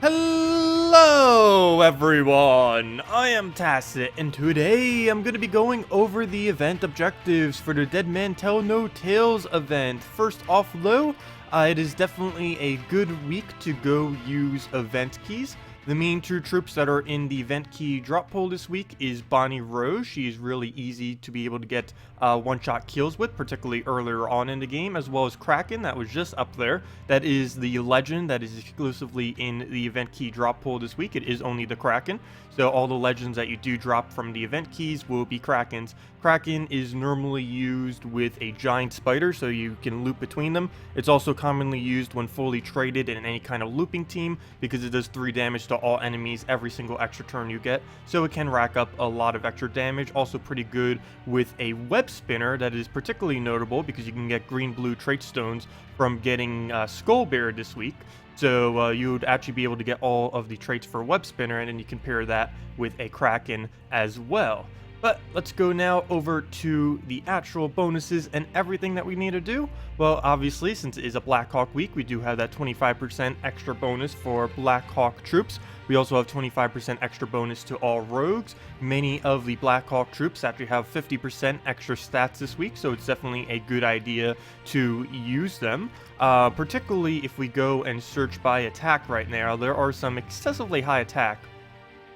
Hello everyone, I am Tacet, and today I'm going to be going over the event objectives for the Dead Man Tell No Tales event. First off though, it is definitely a good week to go use event keys. The main two troops that are in the event key drop pool this week is Bonnie Rose. She is really easy to be able to get one-shot kills with, particularly earlier on in the game, as well as Kraken, that was just up there. That is the legend that is exclusively in the event key drop pool this week. It is only the Kraken, so all the legends that you do drop from the event keys will be Krakens. Kraken is normally used with a giant spider, so you can loop between them. It's also commonly used when fully traded in any kind of looping team, because it does 3 damage to all enemies every single extra turn you get, so it can rack up a lot of extra damage. Also pretty good with a web spinner that is particularly notable because you can get green-blue trait stones from getting Skullbeard this week. So you would actually be able to get all of the traits for web spinner, and then you can pair that with a Kraken as well. But let's go now over to the actual bonuses and everything that we need to do. Well, obviously, since it is a Blackhawk week, we do have that 25% extra bonus for Blackhawk troops. We also have 25% extra bonus to all rogues. Many of the Blackhawk troops actually have 50% extra stats this week, so it's definitely a good idea to use them. Particularly if we go and search by attack right now, there are some excessively high attack.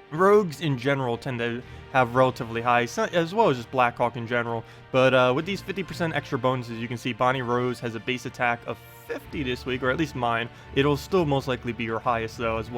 Rogues in general tend to have relatively high, as well as just Blackhawk in general. But with these 50% extra bonuses, you can see Bonnie Rose has a base attack of 50 this week, or at least mine. It'll still most likely be your highest though as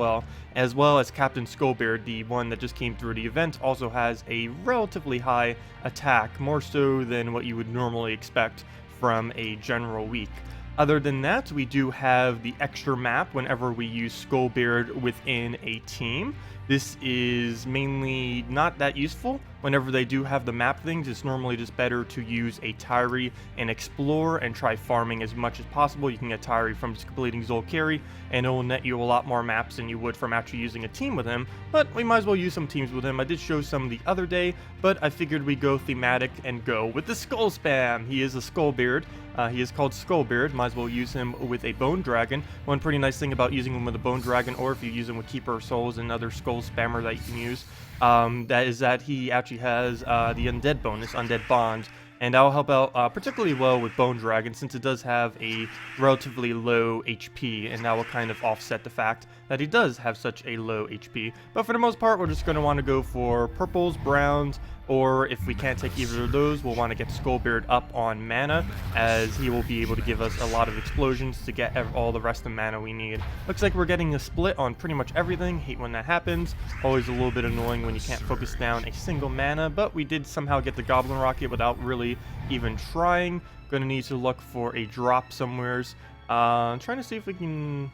well as Captain Skullbeard, the one that just came through the event, also has a relatively high attack, more so than what you would normally expect from a general week. Other than that, we do have the extra map whenever we use Skullbeard within a team. This is mainly not that useful. Whenever they do have the map things, it's normally just better to use a Tyree and explore and try farming as much as possible. You can get Tyree from just completing Zolkari, and it will net you a lot more maps than you would from actually using a team with him. But we might as well use some teams with him. I did show some the other day, but I figured we'd go thematic and go with the Skull Spam. He is a Skullbeard. He is called Skullbeard. Might as well use him with a Bone Dragon. One pretty nice thing about using him with a Bone Dragon, or if you use him with Keeper of Souls and other Skull Spammer that you can use, that is that he actually has the Undead bonus, Undead Bond, and that will help out particularly well with Bone Dragon, since it does have a relatively low HP, and that will kind of offset the fact that he does have such a low HP. But for the most part, we're just going to want to go for purples, browns, or if we can't take either of those, we'll want to get Skullbeard up on mana, as he will be able to give us a lot of explosions to get all the rest of mana we need. Looks like we're getting a split on pretty much everything. Hate when that happens. Always a little bit annoying when you can't focus down a single mana, but we did somehow get the Goblin Rocket without really even trying. Gonna need to look for a drop somewheres. Trying to see if we can...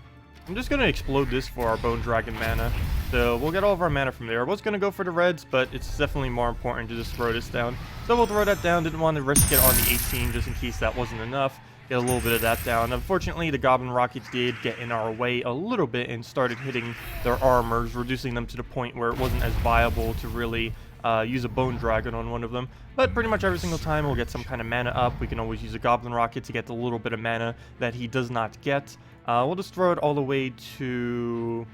I'm just going to explode this for our Bone Dragon mana, so we'll get all of our mana from there. I was going to go for the reds, but it's definitely more important to just throw this down. So we'll throw that down. Didn't want to risk it on the 18 just in case that wasn't enough. Get a little bit of that down. Unfortunately, the Goblin Rocket did get in our way a little bit and started hitting their armors, reducing them to the point where it wasn't as viable to really use a Bone Dragon on one of them. But pretty much every single time we'll get some kind of mana up. We can always use a Goblin Rocket to get the little bit of mana that he does not get. We'll just throw it all the way to...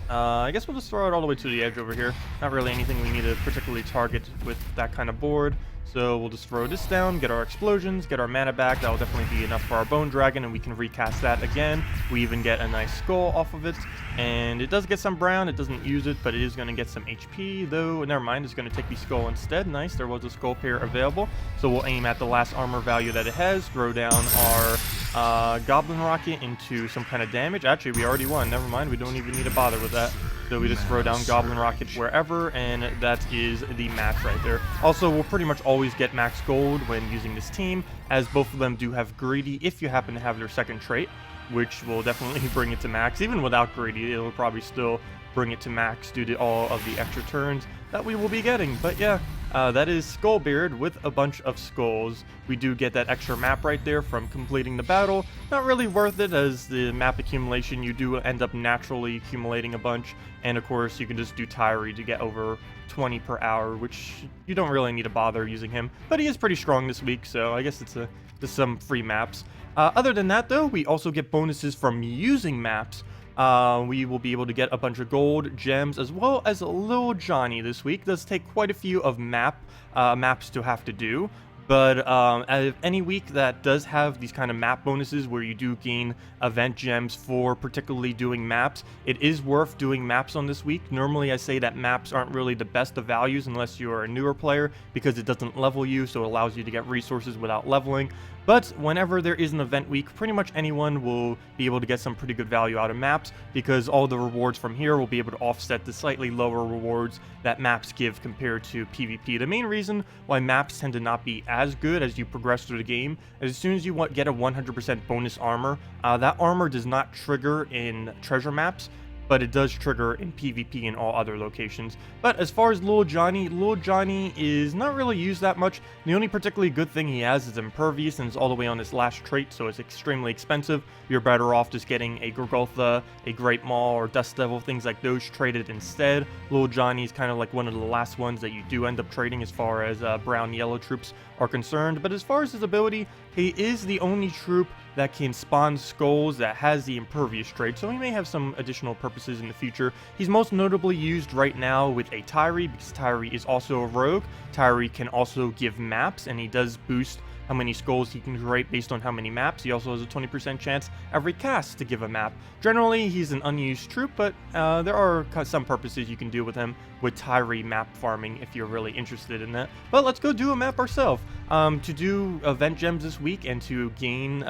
I guess we'll just throw it all the way to the edge over here. Not really anything we need to particularly target with that kind of board. So we'll just throw this down, get our explosions, get our mana back. That will definitely be enough for our Bone Dragon, and we can recast that again. We even get a nice skull off of it. And it does get some brown. It doesn't use it, but it is going to get some HP, though. Never mind, it's going to take the skull instead. Nice, there was a skull pair available. So we'll aim at the last armor value that it has, throw down our Goblin Rocket into some kind of damage. Actually, we already won. Never mind, we don't even need to bother with that. So we just throw down Goblin Rocket wherever, and that is the match right there. Also, we'll pretty much always get max gold when using this team, as both of them do have Greedy if you happen to have their second trait, which will definitely bring it to max. Even without Greedy, it'll probably still bring it to max due to all of the extra turns that we will be getting. But yeah, that is Skullbeard with a bunch of skulls. We do get that extra map right there from completing the battle. Not really worth it, as the map accumulation, you do end up naturally accumulating a bunch. And of course, you can just do Tyree to get over 20 per hour, which you don't really need to bother using him. But he is pretty strong this week, so I guess it's just some free maps. Other than that, though, we also get bonuses from using maps. We will be able to get a bunch of gold, gems, as well as a little Johnny this week. It does take quite a few of maps to have to do. But out of any week that does have these kind of map bonuses where you do gain event gems for particularly doing maps, it is worth doing maps on this week. Normally I say that maps aren't really the best of values unless you're a newer player because it doesn't level you, so it allows you to get resources without leveling. But whenever there is an event week, pretty much anyone will be able to get some pretty good value out of maps because all the rewards from here will be able to offset the slightly lower rewards that maps give compared to PvP. The main reason why maps tend to not be as good as you progress through the game is as soon as you get a 100% bonus armor, that armor does not trigger in treasure maps, but it does trigger in PvP and all other locations. But as far as Lil Johnny is not really used that much. The only particularly good thing he has is impervious, and it's all the way on his last trait, so it's extremely expensive. You're better off just getting a Gorgotha, a Great Maul, or Dust Devil, things like those traded instead. Lil Johnny is kind of like one of the last ones that you do end up trading as far as brown yellow troops are concerned. But as far as his ability, he is the only troop that can spawn skulls that has the impervious trait, so he may have some additional purposes in the future. He's most notably used right now with a Tyree because Tyree is also a rogue. Tyree can also give maps, and he does boost how many skulls he can create based on how many maps. He also has a 20% chance every cast to give a map. Generally, he's an unused troop, but there are some purposes you can do with him with Tyree map farming if you're really interested in that. But let's go do a map ourselves. To do event gems this week and to gain,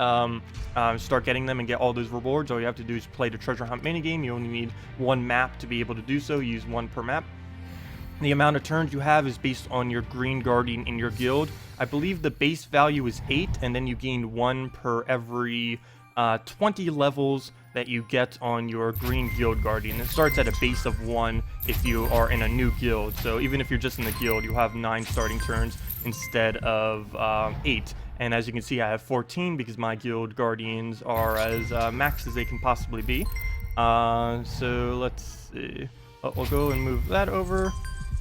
start getting them and get all those rewards, all you have to do is play the treasure hunt minigame. You only need one map to be able to do so. Use one per map. The amount of turns you have is based on your green guardian in your guild. I believe the base value is 8, and then you gain 1 per every 20 levels that you get on your green guild guardian. It starts at a base of 1 if you are in a new guild. So even if you're just in the guild, you have 9 starting turns instead of 8. And as you can see, I have 14 because my guild guardians are as max as they can possibly be. So let's see. We'll go and move that over.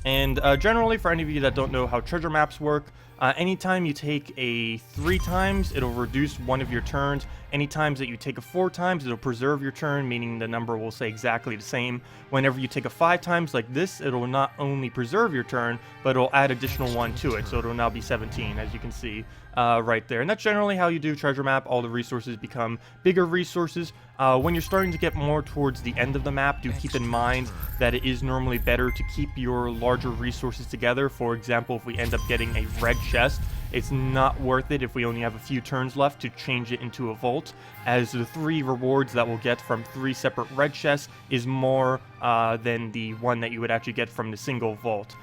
And generally, for any of you that don't know how treasure maps work, anytime you take a 3 times, it'll reduce one of your turns. Any times that you take a 4 times, it'll preserve your turn, meaning the number will stay exactly the same. Whenever you take a 5 times like this, it'll not only preserve your turn, but it'll add additional 1 to it, so it'll now be 17, as you can see right there. And that's generally how you do treasure map. All the resources become bigger resources. When you're starting to get more towards the end of the map, do keep in mind that it is normally better to keep your larger resources together. For example, if we end up getting a red chest, it's not worth it if we only have a few turns left to change it into a vault, as the 3 rewards that we'll get from 3 separate red chests is more than the one that you would actually get from the single vault.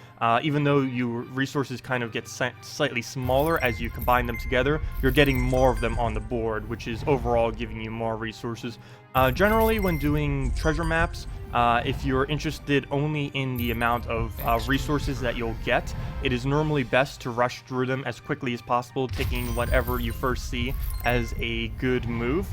Even though your resources kind of get slightly smaller as you combine them together, you're getting more of them on the board, which is overall giving you more resources. Generally, when doing treasure maps, if you're interested only in the amount of resources that you'll get, it is normally best to rush through them as quickly as possible, taking whatever you first see as a good move.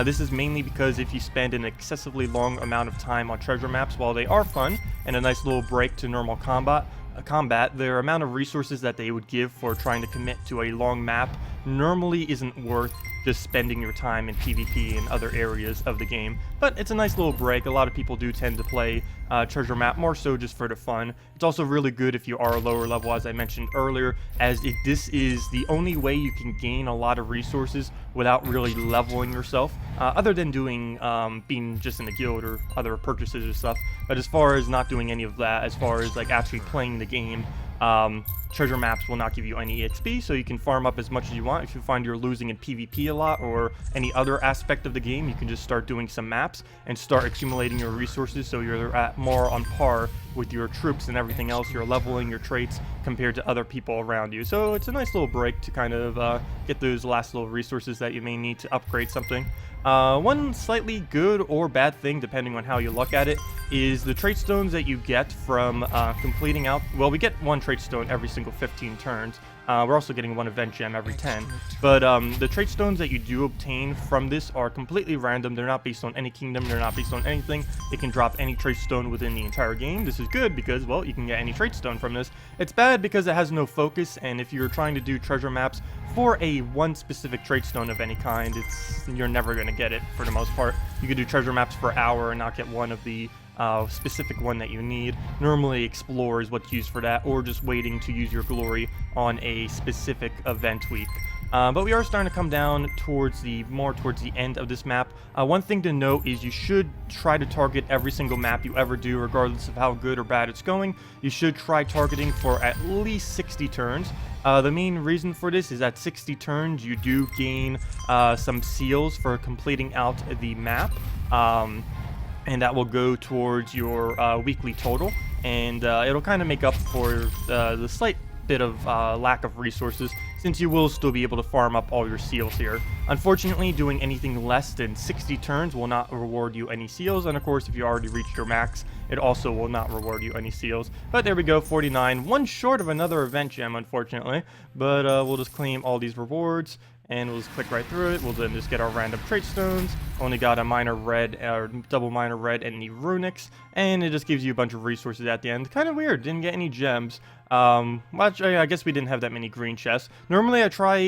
This is mainly because if you spend an excessively long amount of time on treasure maps, while they are fun and a nice little break to normal combat, their amount of resources that they would give for trying to commit to a long map normally isn't worth just spending your time in PvP and other areas of the game. But it's a nice little break. A lot of people do tend to play treasure map more so just for the fun. It's also really good if you are a lower level, as I mentioned earlier, as this is the only way you can gain a lot of resources without really leveling yourself, other than doing being just in the guild or other purchases or stuff. But as far as not doing any of that, as far as like actually playing the game, treasure maps will not give you any XP, so you can farm up as much as you want. If you find you're losing in PvP a lot or any other aspect of the game, you can just start doing some maps and start accumulating your resources so you're at more on par with your troops and everything else. You're leveling your traits compared to other people around you. So it's a nice little break to kind of get those last little resources that you may need to upgrade something. One slightly good or bad thing, depending on how you look at it, is the trait stones that you get from completing out. Well, we get one trait stone every single 15 turns. We're also getting 1 event gem every 10. But the trait stones that you do obtain from this are completely random. They're not based on any kingdom. They're not based on anything. It can drop any trait stone within the entire game. This is good because, well, you can get any trait stone from this. It's bad because it has no focus, and if you're trying to do treasure maps for one specific trait stone of any kind, you're never going to get it for the most part. You could do treasure maps for an hour and not get one of the specific one that you need. Normally explore is what's used for that, or just waiting to use your glory on a specific event week. But we are starting to come down towards the end of this map. One thing to note is you should try to target every single map you ever do, regardless of how good or bad it's going. You should try targeting for at least 60 turns. The main reason for this is at 60 turns you do gain some seals for completing out the map. And that will go towards your weekly total, and it'll kind of make up for the slight bit of lack of resources, since you will still be able to farm up all your seals here. Unfortunately, doing anything less than 60 turns will not reward you any seals, and of course, if you already reached your max, it also will not reward you any seals. But there we go, 49, one short of another event gem, unfortunately, but we'll just claim all these rewards, and we'll just click right through it. We'll then just get our random trait stones. Only got a minor red, or double minor red, and the runics, and it just gives you a bunch of resources at the end. Kind of weird, didn't get any gems. I guess we didn't have that many green chests. Normally I try,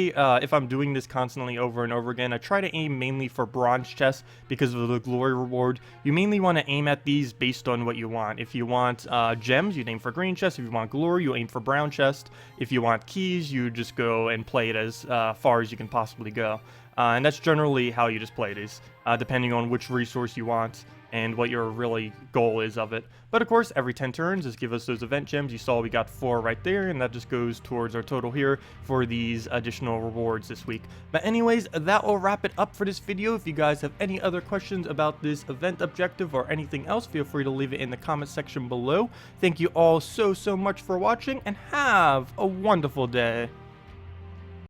if I'm doing this constantly over and over again, I try to aim mainly for bronze chests because of the glory reward. You mainly want to aim at these based on what you want. If you want gems, you aim for green chests. If you want glory, you aim for brown chest. If you want keys, you just go and play it as far as you can possibly go. And that's generally how you just play these, depending on which resource you want and what your really goal is of it. But of course, every 10 turns, just give us those event gems. You saw we got 4 right there, and that just goes towards our total here for these additional rewards this week. But anyways, that will wrap it up for this video. If you guys have any other questions about this event objective or anything else, feel free to leave it in the comment section below. Thank you all so much for watching, and have a wonderful day.